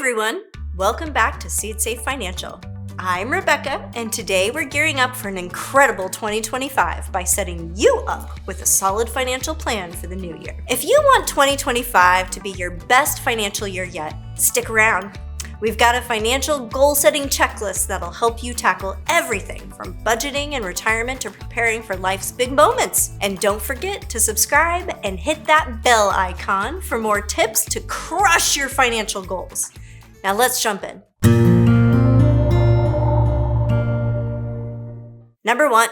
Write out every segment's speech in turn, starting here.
everyone, welcome back to SeedSafe Financial. I'm Rebecca, and today we're gearing up for an incredible 2025 by setting you up with a solid financial plan for the new year. If you want 2025 to be your best financial year yet, stick around. We've got a financial goal-setting checklist that'll help you tackle everything from budgeting and retirement to preparing for life's big moments. And don't forget to subscribe and hit that bell icon for more tips to crush your financial goals. Now let's jump in. Number 1,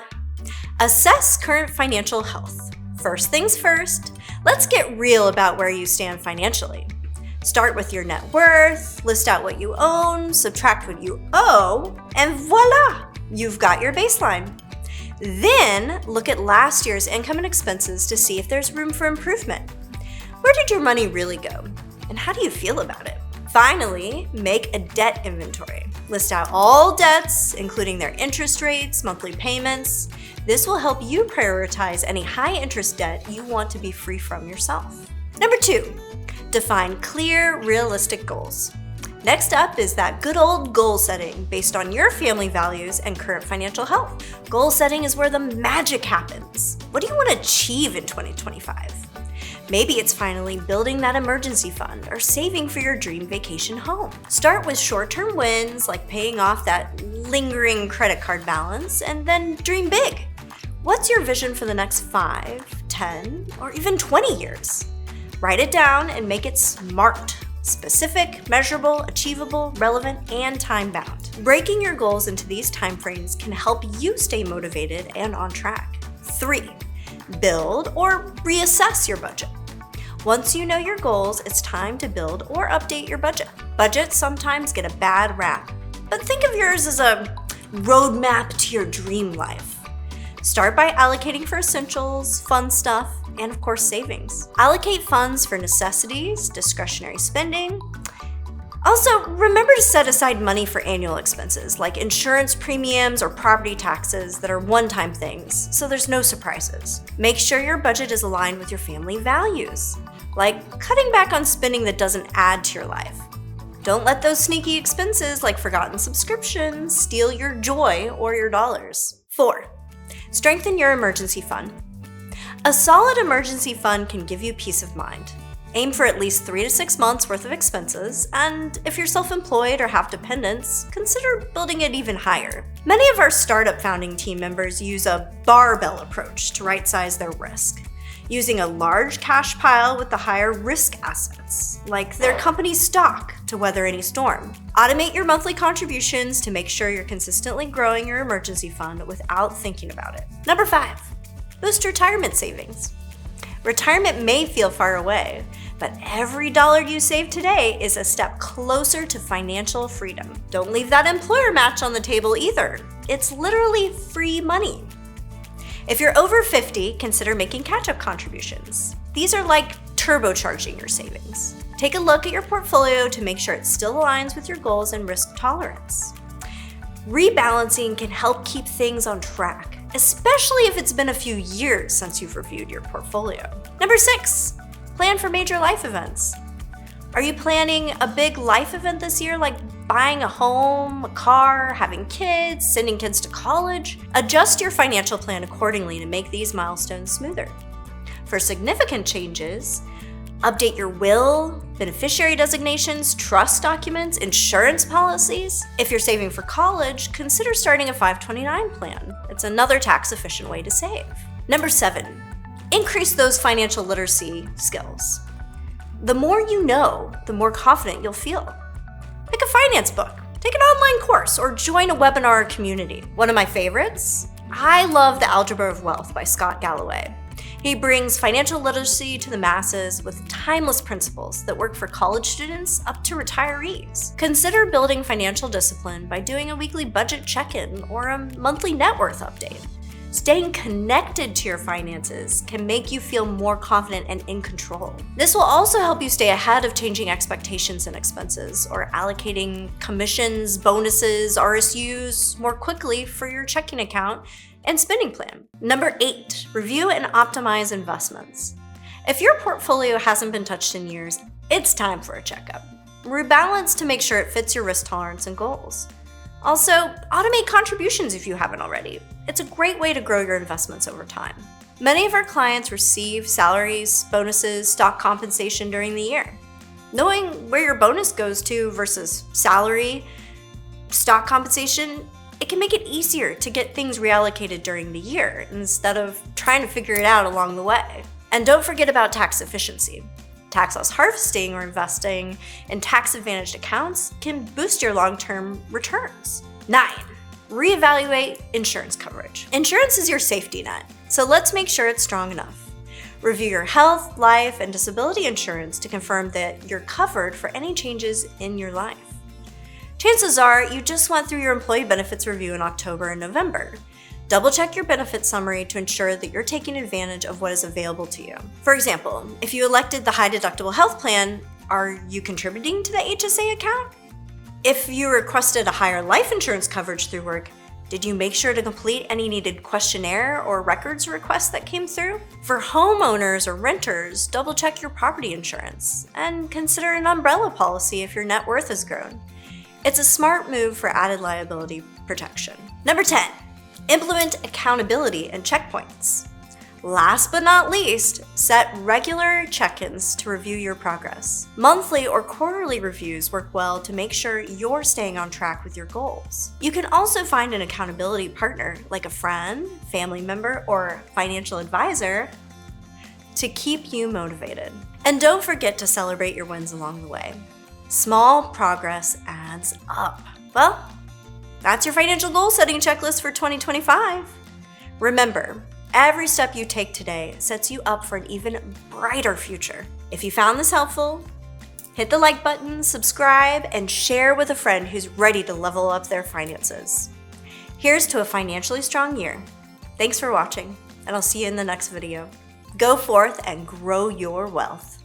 assess current financial health. First things first, let's get real about where you stand financially. Start with your net worth, list out what you own, subtract what you owe, and voila, you've got your baseline. Then look at last year's income and expenses to see if there's room for improvement. Where did your money really go? And how do you feel about it? Finally, make a debt inventory. List out all debts, including their interest rates, monthly payments. This will help you prioritize any high-interest debt you want to be free from yourself. Number 2, define clear, realistic goals. Next up is that good old goal setting based on your family values and current financial health. Goal setting is where the magic happens. What do you want to achieve in 2025? Maybe it's finally building that emergency fund or saving for your dream vacation home. Start with short-term wins like paying off that lingering credit card balance, and then dream big. What's your vision for the next 5, 10, or even 20 years? Write it down and make it SMART. Specific, measurable, achievable, relevant, and time-bound. Breaking your goals into these timeframes can help you stay motivated and on track. 3, build or reassess your budget. Once you know your goals, it's time to build or update your budget. Budgets sometimes get a bad rap, but think of yours as a roadmap to your dream life. Start by allocating for essentials, fun stuff, and of course savings. Allocate funds for necessities, discretionary spending. Also, remember to set aside money for annual expenses like insurance premiums or property taxes that are one-time things, so there's no surprises. Make sure your budget is aligned with your family values, like cutting back on spending that doesn't add to your life. Don't let those sneaky expenses like forgotten subscriptions steal your joy or your dollars. 4, strengthen your emergency fund. A solid emergency fund can give you peace of mind. Aim for at least 3 to 6 months worth of expenses, and if you're self-employed or have dependents, consider building it even higher. Many of our startup founding team members use a barbell approach to right-size their risk, using a large cash pile with the higher risk assets, like their company's stock, to weather any storm. Automate your monthly contributions to make sure you're consistently growing your emergency fund without thinking about it. Number 5, boost retirement savings. Retirement may feel far away, but every dollar you save today is a step closer to financial freedom. Don't leave that employer match on the table either. It's literally free money. If you're over 50, consider making catch-up contributions. These are like turbocharging your savings. Take a look at your portfolio to make sure it still aligns with your goals and risk tolerance. Rebalancing can help keep things on track, especially if it's been a few years since you've reviewed your portfolio. Number 6, plan for major life events. Are you planning a big life event this year, like buying a home, a car, having kids, sending kids to college? Adjust your financial plan accordingly to make these milestones smoother. For significant changes, update your will, beneficiary designations, trust documents, insurance policies. If you're saving for college, consider starting a 529 plan. It's another tax-efficient way to save. Number 7, increase those financial literacy skills. The more you know, the more confident you'll feel. Pick a finance book, take an online course, or join a webinar community. One of my favorites? I love The Algebra of Wealth by Scott Galloway. He brings financial literacy to the masses with timeless principles that work for college students up to retirees. Consider building financial discipline by doing a weekly budget check-in or a monthly net worth update. Staying connected to your finances can make you feel more confident and in control. This will also help you stay ahead of changing expectations and expenses, or allocating commissions, bonuses, RSUs more quickly for your checking account and spending plan. Number 8, review and optimize investments. If your portfolio hasn't been touched in years, it's time for a checkup. Rebalance to make sure it fits your risk tolerance and goals. Also, automate contributions if you haven't already. It's a great way to grow your investments over time. Many of our clients receive salaries, bonuses, stock compensation during the year. Knowing where your bonus goes to versus salary, stock compensation, it can make it easier to get things reallocated during the year instead of trying to figure it out along the way. And don't forget about tax efficiency. Tax loss harvesting or investing in tax-advantaged accounts can boost your long-term returns. 9. Reevaluate insurance coverage. Insurance is your safety net, so let's make sure it's strong enough. Review your health, life, and disability insurance to confirm that you're covered for any changes in your life. Chances are you just went through your employee benefits review in October and November. Double-check your benefit summary to ensure that you're taking advantage of what is available to you. For example, if you elected the high-deductible health plan, are you contributing to the HSA account? If you requested a higher life insurance coverage through work, did you make sure to complete any needed questionnaire or records requests that came through? For homeowners or renters, double-check your property insurance and consider an umbrella policy if your net worth has grown. It's a smart move for added liability protection. Number 10. Implement accountability and checkpoints. Last but not least, set regular check-ins to review your progress. Monthly or quarterly reviews work well to make sure you're staying on track with your goals. You can also find an accountability partner, like a friend, family member, or financial advisor, to keep you motivated. And don't forget to celebrate your wins along the way. Small progress adds up. Well, that's your financial goal setting checklist for 2025. Remember, every step you take today sets you up for an even brighter future. If you found this helpful, hit the like button, subscribe, and share with a friend who's ready to level up their finances. Here's to a financially strong year. Thanks for watching, and I'll see you in the next video. Go forth and grow your wealth.